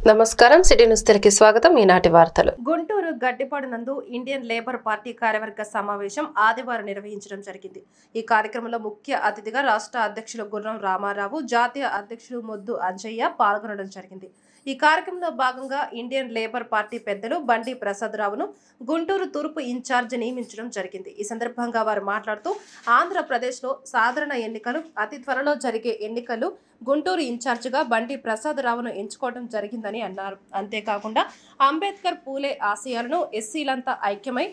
నమస్కారం city news తెలుగుకి స్వాగతం. ఈనాటి వార్తలు. గుంటూరు గడ్డిపాడు నందు ఇండియన్ లేబర్ పార్టీ కార్యవర్గ సమావేశం ఆదివారం నిర్వహించడం జరిగింది. ఈ కార్యక్రమంలో ముఖ్య అతిథిగా రాష్ట్ర అధ్యక్షులు గుర్రం రామారావు, జాతీయ అధ్యక్షులు మొద్దు అంజయ్య పాల్గొనడం జరిగింది. ఈ కార్యక్రమంలో భాగంగా ఇండియన్ లేబర్ పార్టీ పెద్దలు బండి ప్రసాదరావును గుంటూరు తూర్పు ఇన్ఛార్జ్ నియమించడం జరిగింది. ఈ సందర్భంగా వారు మాట్లాడుతూ ఆంధ్రప్రదేశ్లో సాధారణ ఎన్నికలు అతి త్వరలో జరిగే ఎన్నికలు గుంటూరు ఇన్ఛార్జిగా బండి ప్రసాదరావును ఎంచుకోవడం జరిగిందని అన్నారు. అంతేకాకుండా అంబేద్కర్ పూలే ఆశయాలను ఎస్సీలంతా ఐక్యమై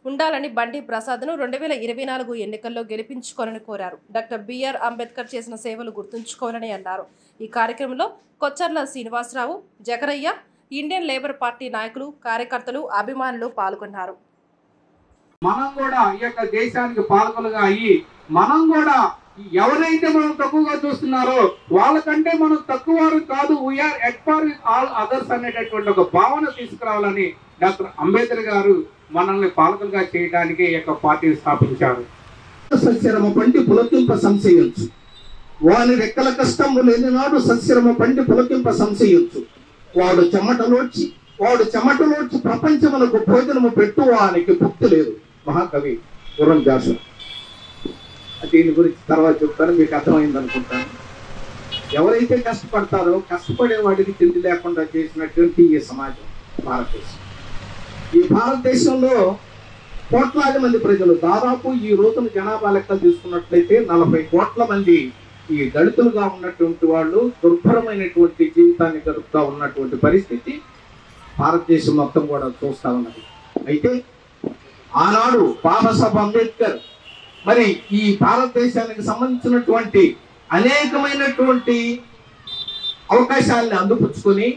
ఉండాలని బండి ప్రసాద్ను 2024 ఎన్నికల్లో గెలిపించుకోవాలని కోరారు. డాక్టర్ బిఆర్ అంబేద్కర్ చేసిన సేవలు గుర్తుంచుకోవాలని అన్నారు. ఈ కార్యక్రమంలో Kocharla Srinivasarao, Jagaraiah, Indian Labour Party నాయకులు, కార్యకర్తలు, అభిమానులు పాల్గొన్నారు. మనం కూడా ఈ యొక్క దేశానికి పాలకులుగా అయ్యి మనం కూడా ఎవరైతే మనం తక్కువగా చూస్తున్నారో వాళ్ళకంటే మనం తక్కువ కాదు, we are at par with all others అనేటటువంటి ఒక భావన తీసుకురావాలని డాక్టర్ అంబేద్కర్ గారు మనల్ని పాలకులుగా చేయడానికి ఈ యొక్క పార్టీని స్థాపించారు. సస్యరమ పండి పులకింప సంశయించు, వాని రెక్కల కష్టము లేని నాడు సస్యరమ పండి పులకింప సంశయించు, వాడు చెమటలోడ్చి ప్రపంచమునకు భోజనము పెట్టు వానికి భక్తి లేదు. మహాకవి గుర్రం జాషువా. దీని గురించి తర్వాత చెప్తాను, మీకు అర్థమైంది అనుకుంటాను. ఎవరైతే కష్టపడతారో కష్టపడే వాడికి తిండి లేకుండా చేసినటువంటి ఈ సమాజం భారతదేశం. ఈ భారతదేశంలో కోట్లాది మంది ప్రజలు, దాదాపు ఈ రోజున జనాభా లెక్కలు తీసుకున్నట్లయితే 40 కోట్ల మంది ఈ దళితులుగా ఉన్నటువంటి వాళ్ళు దుర్భరమైనటువంటి జీవితాన్ని గడుపుతూ ఉన్నటువంటి పరిస్థితి భారతదేశం మొత్తం కూడా చూస్తూ ఉన్నది. అయితే ఆనాడు బాబాసాహెబ్ అంబేద్కర్ మరి ఈ భారతదేశానికి సంబంధించినటువంటి అనేకమైనటువంటి అవకాశాలను అందిపుచ్చుకొని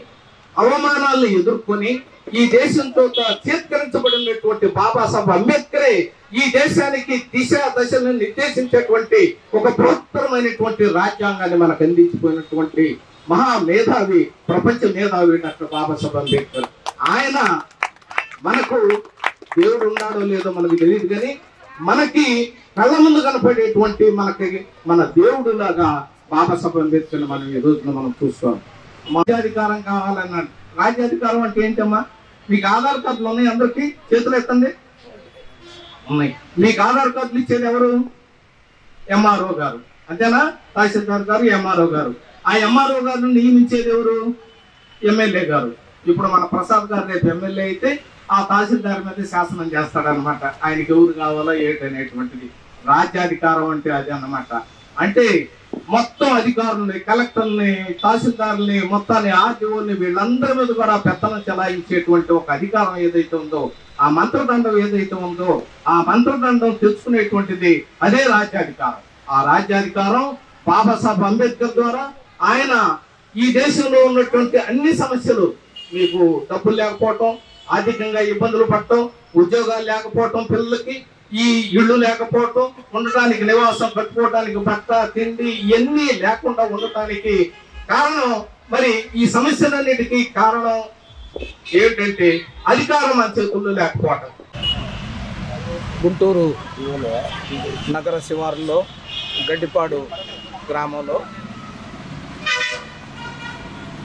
అవమానాలను ఎదుర్కొని ఈ దేశంతో చేత్కరించబడినటువంటి బాబాసాహెబ్ అంబేద్కరే ఈ దేశానికి దిశ దశలను నిర్దేశించేటువంటి ఒక బృహత్తరమైనటువంటి రాజ్యాంగాన్ని మనకు అందించిపోయినటువంటి మహా మేధావి, ప్రపంచ మేధావి డాక్టర్ బాబాసాహెబ్ అంబేద్కర్. ఆయన మనకు దేవుడు ఉన్నాడో లేదో మనకు తెలియదు, కానీ మనకి కళ్ళ ముందు కనపడేటువంటి మన దేవుడు లాగా బాబాసాహెబ్ అంబేద్కర్ మనం ఈ రోజున మనం చూస్తాం. రాజ్యాధికారం కావాలన్నాడు. రాజ్యాధికారం అంటే ఏంటమ్మా? మీకు ఆధార్ కార్డులు ఉన్నాయి, అందరికీ చేతులు ఎత్తండి. ఉన్నాయి. మీకు ఆధార్ కార్డులు ఇచ్చేది ఎవరు? ఎంఆర్ఓ గారు, అంతేనా? తహసీల్దార్ గారు, ఎంఆర్ఓ గారు. ఆ ఎంఆర్ఓ గారిని నియమించేది ఎవరు? ఎమ్మెల్యే గారు. ఇప్పుడు మన ప్రసాద్ గారు రేపు ఎమ్మెల్యే అయితే ఆ తహసీల్దార్ మీద శాసనం చేస్తాడనమాట. ఆయనకి ఎవరు కావాలో ఏంటనేటువంటిది. రాజ్యాధికారం అంటే అది అన్నమాట. అంటే మొత్తం అధికారుల్ని, కలెక్టర్ని, తహసీల్దార్ని, మొత్తాన్ని, ఆర్టీఓని, వీళ్ళందరి మీద కూడా పెత్తనం చెలాయించేటువంటి ఒక అధికారం ఏదైతే ఉందో, ఆ మంత్రదండం ఏదైతే ఉందో, ఆ మంత్రదండం తెచ్చుకునేటువంటిది అదే రాజ్యాధికారం. ఆ రాజ్యాధికారం బాబాసాహెబ్ అంబేద్కర్ ద్వారా ఆయన ఈ దేశంలో ఉన్నటువంటి అన్ని సమస్యలు, మీకు డబ్బులు లేకపోవటం, ఆర్థికంగా ఇబ్బందులు పడటం, ఉద్యోగాలు లేకపోవటం, పిల్లలకి ఈ ఇళ్ళు లేకపోవటం, ఉండటానికి నివాసం, కట్టుకోవడానికి బట్ట, తిండి ఇవన్నీ లేకుండా ఉండటానికి కారణం, మరి ఈ సమస్యలన్నిటికీ కారణం ఏమిటంటే అధికారం మన చేతుల్లో లేకపోవటం. గుంటూరు నగర శివారులో గడ్డిపాడు గ్రామంలో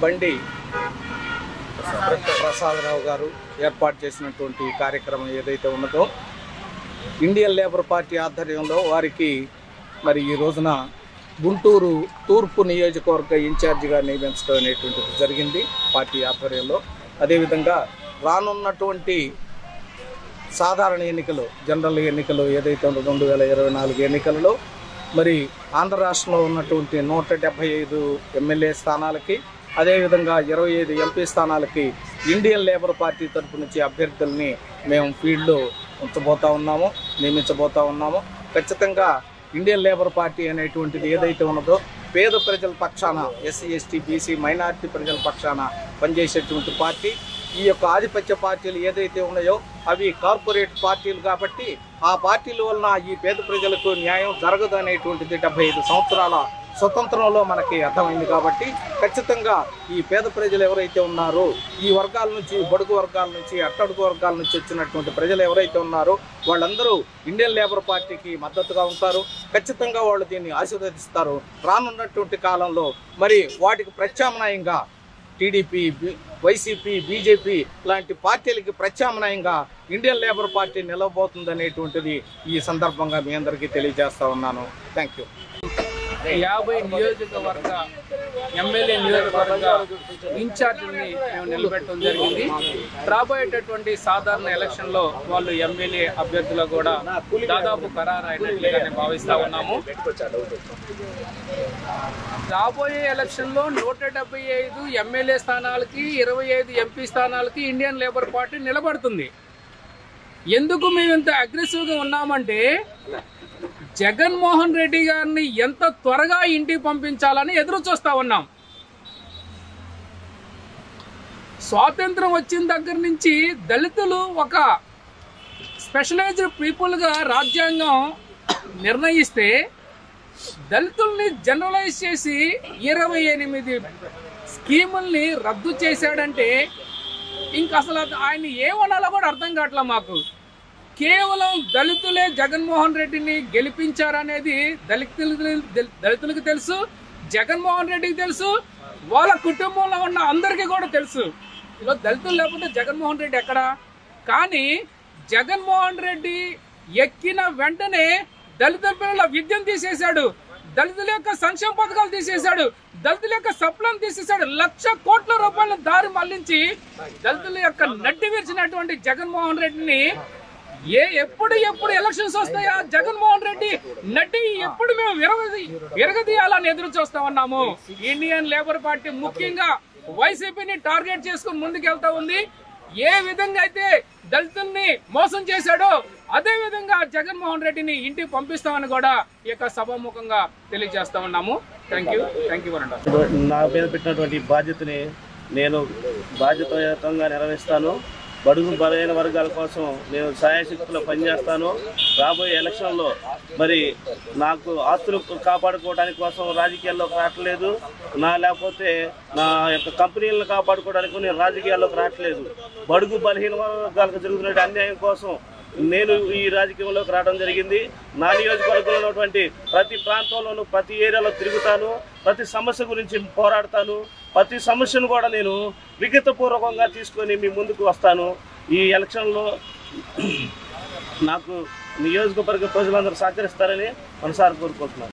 బండి ప్రసాదరావు గారు ఏర్పాటు చేసినటువంటి కార్యక్రమం ఏదైతే ఉన్నదో, ఇండియన్ లేబర్ పార్టీ ఆధ్వర్యంలో వారికి మరి ఈ రోజున గుంటూరు తూర్పు నియోజకవర్గ ఇన్ఛార్జిగా నియమించడం అనేటువంటిది జరిగింది పార్టీ ఆధ్వర్యంలో. అదేవిధంగా రానున్నటువంటి సాధారణ ఎన్నికలు, జనరల్ ఎన్నికలు ఏదైతే ఉందో 2024 ఎన్నికలలో మరి ఆంధ్ర రాష్ట్రంలో ఉన్నటువంటి 175 ఎమ్మెల్యే స్థానాలకి, అదేవిధంగా 25 ఎంపీ స్థానాలకి ఇండియన్ లేబర్ పార్టీ తరఫు నుంచి అభ్యర్థుల్ని మేము ఫీల్డ్లో నియమించబోతా ఉన్నాము. ఖచ్చితంగా ఇండియన్ లేబర్ పార్టీ అనేటువంటిది ఏదైతే ఉన్నదో పేద ప్రజల పక్షాన, ఎస్సీ, ఎస్టీ, బీసీ, మైనారిటీ ప్రజల పక్షాన పనిచేసేటువంటి పార్టీ. ఈ యొక్క ఆధిపత్య పార్టీలు ఏదైతే ఉన్నాయో అవి కార్పొరేట్ పార్టీలు కాబట్టి ఆ పార్టీల వలన ఈ పేద ప్రజలకు న్యాయం జరగదు అనేటువంటిది 75 సంవత్సరాల స్వతంత్రంలో మనకి అర్థమైంది. కాబట్టి ఖచ్చితంగా ఈ పేద ప్రజలు ఎవరైతే ఉన్నారో, ఈ వర్గాల నుంచి, బడుగు వర్గాల నుంచి, అట్టడుగు వర్గాల నుంచి వచ్చినటువంటి ప్రజలు ఎవరైతే ఉన్నారో వాళ్ళందరూ ఇండియన్ లేబర్ పార్టీకి మద్దతుగా ఉంటారు. ఖచ్చితంగా వాళ్ళు దీన్ని ఆశీర్వదిస్తారు. రానున్నటువంటి కాలంలో మరి వాటికి ప్రత్యామ్నాయంగా టీడీపీ, వైసీపీ, బీజేపీ లాంటి పార్టీలకి ప్రత్యామ్నాయంగా ఇండియన్ లేబర్ పార్టీ నిలవబోతుందనేటువంటిది ఈ సందర్భంగా మీ అందరికీ తెలియజేస్తా ఉన్నాను. Thank you. 50 నియోజకవర్గ ఎమ్మెల్యే నియోజకవర్గ ఇన్ఛార్జిని మేము నిలబెట్టడం జరిగింది. రాబోయేటటువంటి సాధారణ ఎలక్షన్లో వాళ్ళు ఎమ్మెల్యే అభ్యర్థులు కూడా దాదాపు ఖరారు అయినట్లుగా భావిస్తా ఉన్నాము. రాబోయే ఎలక్షన్లో 175 ఎమ్మెల్యే స్థానాలకి 25 ఎంపీ స్థానాలకి ఇండియన్ లేబర్ పార్టీ నిలబడుతుంది. ఎందుకు మేము ఇంత అగ్రెసివ్గా ఉన్నామంటే జగన్మోహన్ రెడ్డి గారిని ఎంత త్వరగా ఇంటికి పంపించాలని ఎదురు చూస్తా ఉన్నాం. స్వాతంత్రం వచ్చిన దగ్గర నుంచి దళితులు ఒక స్పెషలైజ్డ్ పీపుల్గా రాజ్యాంగం నిర్ణయిస్తే దళితుల్ని జనరలైజ్ చేసి 28 స్కీముల్ని రద్దు చేశాడంటే ఇంక అసలు ఆయన ఏమనాలో కూడా అర్థం కావట్లా మాకు. కేవలం దళితులే జగన్మోహన్ రెడ్డిని గెలిపించారనేది దళితులకు తెలుసు, జగన్మోహన్ రెడ్డికి తెలుసు, వాళ్ళ కుటుంబంలో ఉన్న అందరికీ కూడా తెలుసు. ఇలా దళితులు లేకపోతే జగన్మోహన్ రెడ్డి ఎక్కడా? కానీ జగన్మోహన్ రెడ్డి ఎక్కిన వెంటనే దళితుల పిల్లల విద్యను తీసేశాడు, దళితుల యొక్క సంక్షేమ పథకాలు తీసేశాడు, దళితుల యొక్క సప్లను తీసేశాడు. 1,00,000 కోట్ల రూపాయల దారి మళ్లించి దళితుల యొక్క నడ్డి విరిచినటువంటి జగన్మోహన్ రెడ్డిని ఎప్పుడు ఎలక్షన్స్ వస్తాయా జగన్మోహన్ రెడ్డి నడ్డి ఎప్పుడు మేము విరగదీయాలని ఎదురు చూస్తా ఉన్నాము. ఇండియన్ లేబర్ పార్టీ ముఖ్యంగా వైసీపీని టార్గెట్ చేసుకుని ముందుకెళ్తా ఉంది. ఏ విధంగా అయితే దళితుల్ని మోసం చేశాడో అదే విధంగా జగన్మోహన్ రెడ్డిని ఇంటికి పంపిస్తామని కూడా ఈ యొక్క సభాముఖంగా తెలియజేస్తా ఉన్నాము. థ్యాంక్ యూ నా మీద పెట్టినటువంటి బాధ్యతని నేను బాధ్యతాయుతంగా నిర్వహిస్తాను. బడుగు బలైన వర్గాల కోసం నేను సాయశక్తిలో పనిచేస్తాను. రాబోయే ఎలక్షన్లో మరి నాకు ఆస్తులు కాపాడుకోవడానికి కోసం రాజకీయాల్లోకి రావట్లేదు, లేకపోతే నా యొక్క కంపెనీలను కాపాడుకోవడానికి నేను రాజకీయాల్లోకి రావట్లేదు. బడుగు బలహీన వర్గాలకు జరుగుతున్న అన్యాయం కోసం నేను ఈ రాజకీయంలోకి రావడం జరిగింది. నా నియోజకవర్గంలో ఉన్నటువంటి ప్రతి ప్రాంతంలోనూ ప్రతి ఏరియాలో తిరుగుతాను, ప్రతి సమస్య గురించి పోరాడతాను, ప్రతి సమస్యను కూడా నేను లిఖితపూర్వకంగా తీసుకొని మీ ముందుకు వస్తాను. ఈ ఎలక్షన్లో నాకు నియోజకవర్గ ప్రజలందరూ సహకరిస్తారని మనసారి కోరుకుంటున్నాను.